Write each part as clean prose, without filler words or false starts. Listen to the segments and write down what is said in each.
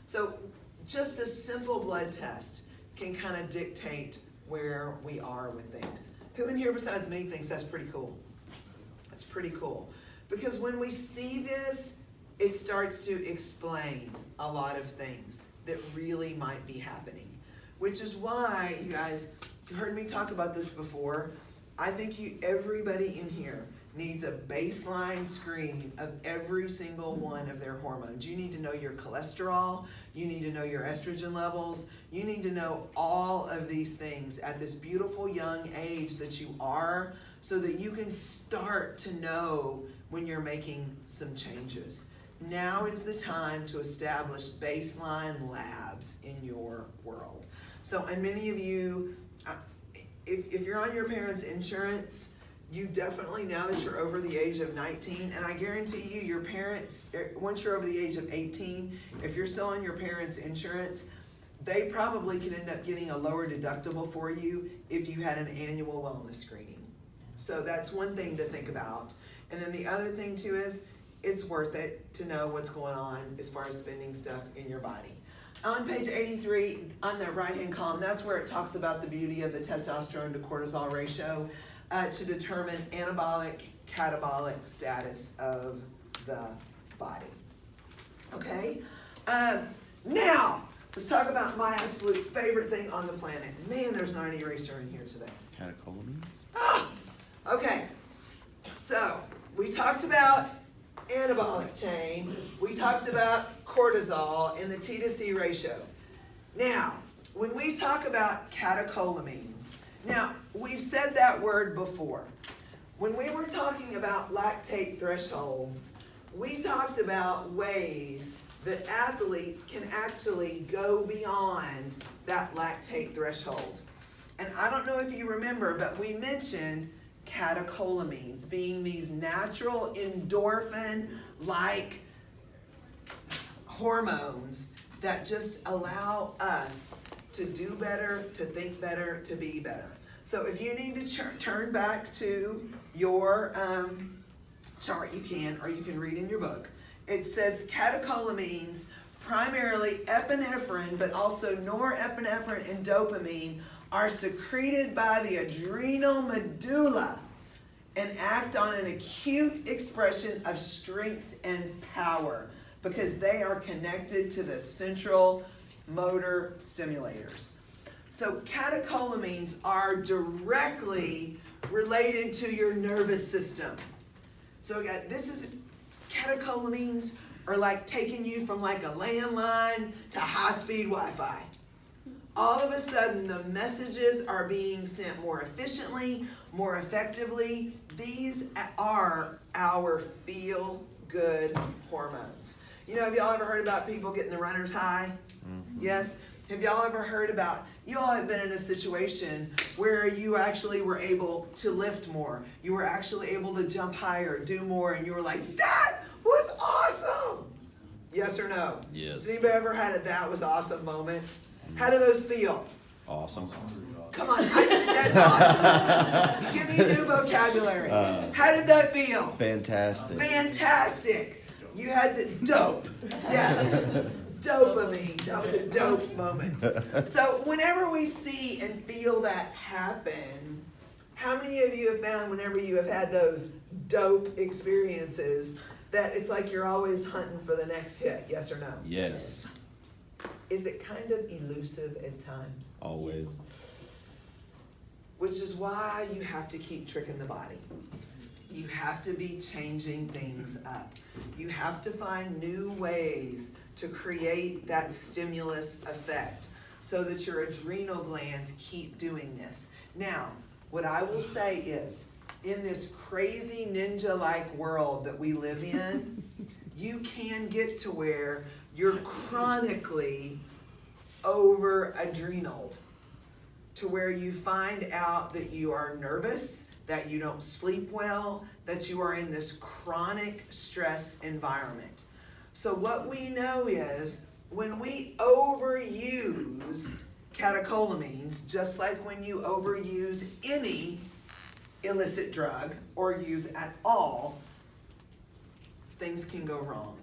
So just a simple blood test can kind of dictate where we are with things. Who in here besides me thinks that's pretty cool? That's pretty cool. Because when we see this, it starts to explain a lot of things that really might be happening. Which is why, you guys, you heard me talk about this before. I think everybody in here needs a baseline screen of every single one of their hormones. You need to know your cholesterol, you need to know your estrogen levels, you need to know all of these things at this beautiful young age that you are, so that you can start to know when you're making some changes. Now is the time to establish baseline labs in your world. So, and many of you, if you're on your parents' insurance, you definitely, now that you're over the age of 19, and I guarantee you, your parents, once you're over the age of 18, if you're still on your parents' insurance, they probably could end up getting a lower deductible for you if you had an annual wellness screening. So that's one thing to think about. And then the other thing too is, it's worth it to know what's going on as far as spending stuff in your body. On page 83, on the right-hand column, that's where it talks about the beauty of the testosterone to cortisol ratio to determine anabolic, catabolic status of the body. Okay? Now, let's talk about my absolute favorite thing on the planet. Man, there's not any eraser in here today. Catecholamines? Ah! Okay, so we talked about anabolic chain, we talked about cortisol and the T to C ratio. Now, when we talk about catecholamines, now we've said that word before. When we were talking about lactate threshold, we talked about ways that athletes can actually go beyond that lactate threshold. And I don't know if you remember, but we mentioned catecholamines being these natural endorphin-like hormones that just allow us to do better, to think better, to be better. So if you need to turn back to your chart, you can, or you can read in your book. It says the catecholamines, primarily epinephrine, but also norepinephrine and dopamine, are secreted by the adrenal medulla and act on an acute expression of strength and power because they are connected to the central motor stimulators. So catecholamines are directly related to your nervous system. So again, this is catecholamines are like taking you from like a landline to high-speed Wi-Fi. All of a sudden, the messages are being sent more efficiently, more effectively. These are our feel-good hormones. You know, have y'all ever heard about people getting the runner's high? Mm-hmm. Yes? Have y'all ever heard about, you all have been in a situation where you actually were able to lift more. You were actually able to jump higher, do more, and you were like, that was awesome! Yes or no? Yes. Has anybody ever had a that was awesome moment? How do those feel? Awesome. Come on, I just said awesome. Give me a new vocabulary. How did that feel? Fantastic. Fantastic. You had the dope. Yes. Dopamine. That was a dope moment. So whenever we see and feel that happen, how many of you have found whenever you have had those dope experiences that it's like you're always hunting for the next hit? Yes or no? Yes. Is it kind of elusive at times? Always. Which is why you have to keep tricking the body. You have to be changing things up. You have to find new ways to create that stimulus effect so that your adrenal glands keep doing this. Now, what I will say is, in this crazy ninja-like world that we live in, you can get to where you're chronically over-adrenaled, to where you find out that you are nervous, that you don't sleep well, that you are in this chronic stress environment. So what we know is when we overuse catecholamines, just like when you overuse any illicit drug or use at all, things can go wrong.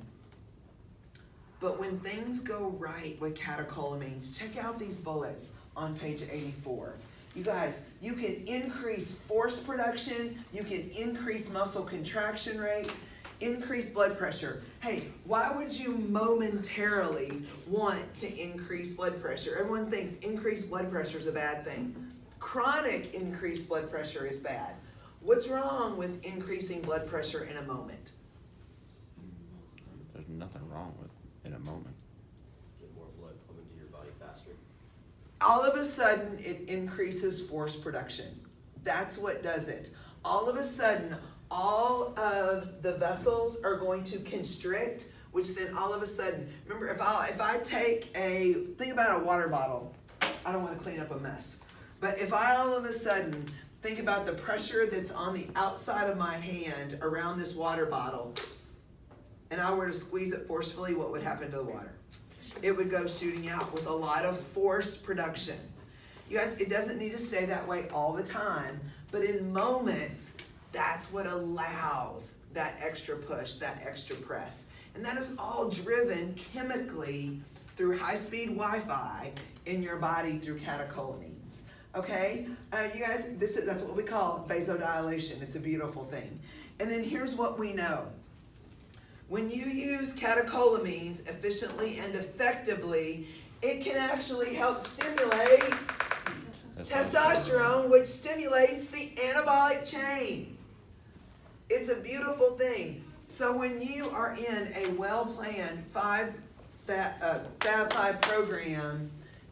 But when things go right with catecholamines, check out these bullets on page 84. You guys, you can increase force production, you can increase muscle contraction rate, increase blood pressure. Hey, why would you momentarily want to increase blood pressure? Everyone thinks increased blood pressure is a bad thing. Chronic increased blood pressure is bad. What's wrong with increasing blood pressure in a moment? There's nothing wrong with in a moment. Get more blood pumping to your body faster. All of a sudden, it increases force production. That's what does it. All of a sudden, all of the vessels are going to constrict, which then all of a sudden, remember, if I take think about a water bottle. I don't want to clean up a mess. But if I all of a sudden think about the pressure that's on the outside of my hand around this water bottle, and I were to squeeze it forcefully, what would happen to the water? It would go shooting out with a lot of force production. You guys, it doesn't need to stay that way all the time, but in moments, that's what allows that extra push, that extra press. And that is all driven chemically through high-speed Wi-Fi in your body through catecholamines. Okay? You guys, that's what we call vasodilation. It's a beautiful thing. And then here's what we know. When you use catecholamines efficiently and effectively, it can actually help stimulate testosterone, which stimulates the anabolic chain. It's a beautiful thing. So when you are in a well-planned Fab5 program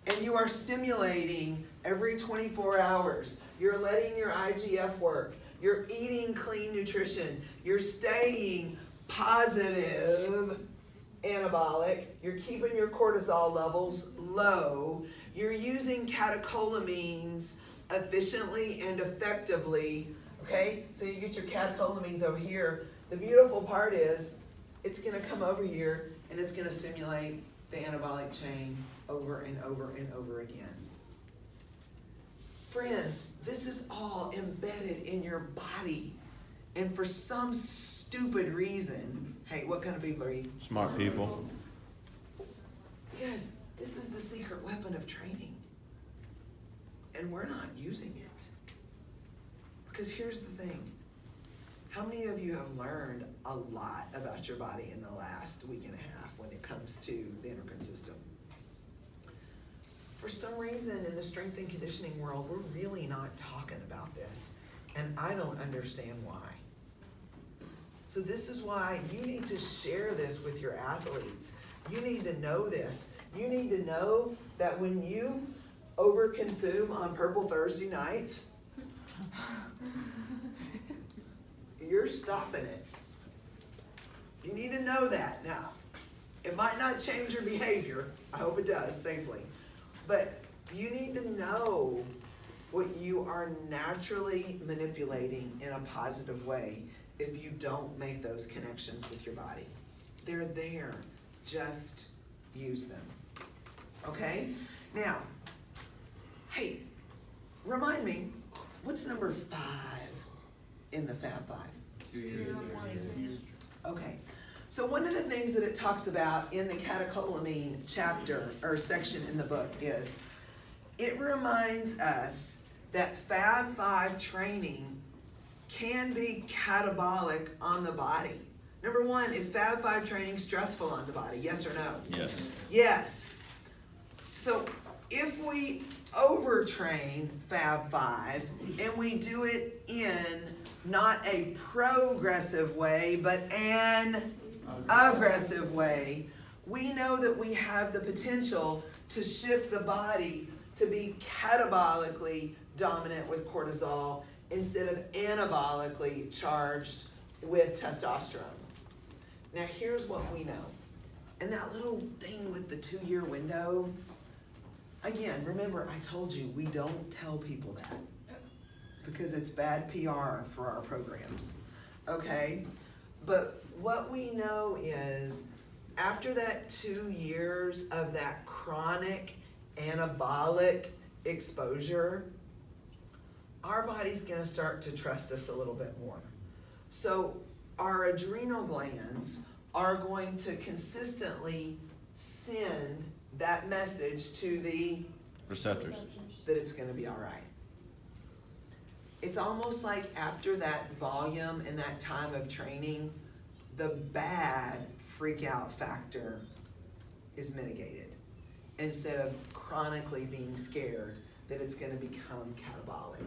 and you are stimulating every 24 hours, you're letting your IGF work, you're eating clean nutrition, you're staying positive anabolic, you're keeping your cortisol levels low, you're using catecholamines efficiently and effectively, okay? So you get your catecholamines over here. The beautiful part is it's gonna come over here and it's gonna stimulate the anabolic chain over and over and over again. Friends, this is all embedded in your body. And for some stupid reason, hey, what kind of people are you? Smart people. Guys, this is the secret weapon of training. And we're not using it. Because here's the thing. How many of you have learned a lot about your body in the last week and a half when it comes to the endocrine system? For some reason in the strength and conditioning world, we're really not talking about this. And I don't understand why. So this is why you need to share this with your athletes. You need to know this. You need to know that when you overconsume on Purple Thursday nights, you're stopping it. You need to know that. Now, it might not change your behavior. I hope it does safely. But you need to know what you are naturally manipulating in a positive way if you don't make those connections with your body. They're there. Just use them. Okay? Now, hey, remind me, what's number 5 in the Fab 5? 2 years. Okay. So one of the things that it talks about in the catecholamine chapter or section in the book is it reminds us that Fab 5 training can be catabolic on the body. Number 1, is Fab 5 training stressful on the body? Yes or no? Yes. Yes. So if we overtrain Fab 5 and we do it in not a progressive way, but an aggressive way, we know that we have the potential to shift the body to be catabolically dominant with cortisol instead of anabolically charged with testosterone. Now here's what we know. And that little thing with the 2-year window, again, remember I told you we don't tell people that because it's bad PR for our programs, okay? But what we know is after that 2 years of that chronic anabolic exposure, our body's gonna start to trust us a little bit more. So our adrenal glands are going to consistently send that message to the, Receptors. that it's gonna be all right. It's almost like after that volume and that time of training, the bad freak out factor is mitigated, instead of chronically being scared that it's gonna become catabolic.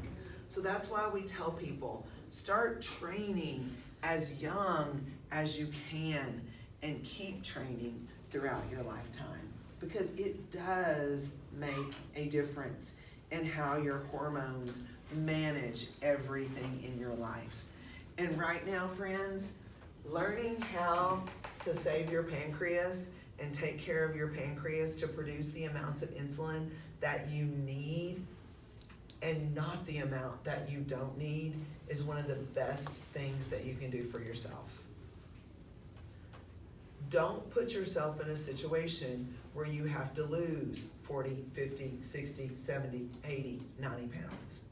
So that's why we tell people, start training as young as you can and keep training throughout your lifetime, because it does make a difference in how your hormones manage everything in your life. And right now, friends, learning how to save your pancreas and take care of your pancreas to produce the amounts of insulin that you need and not the amount that you don't need is one of the best things that you can do for yourself. Don't put yourself in a situation where you have to lose 40, 50, 60, 70, 80, 90 pounds.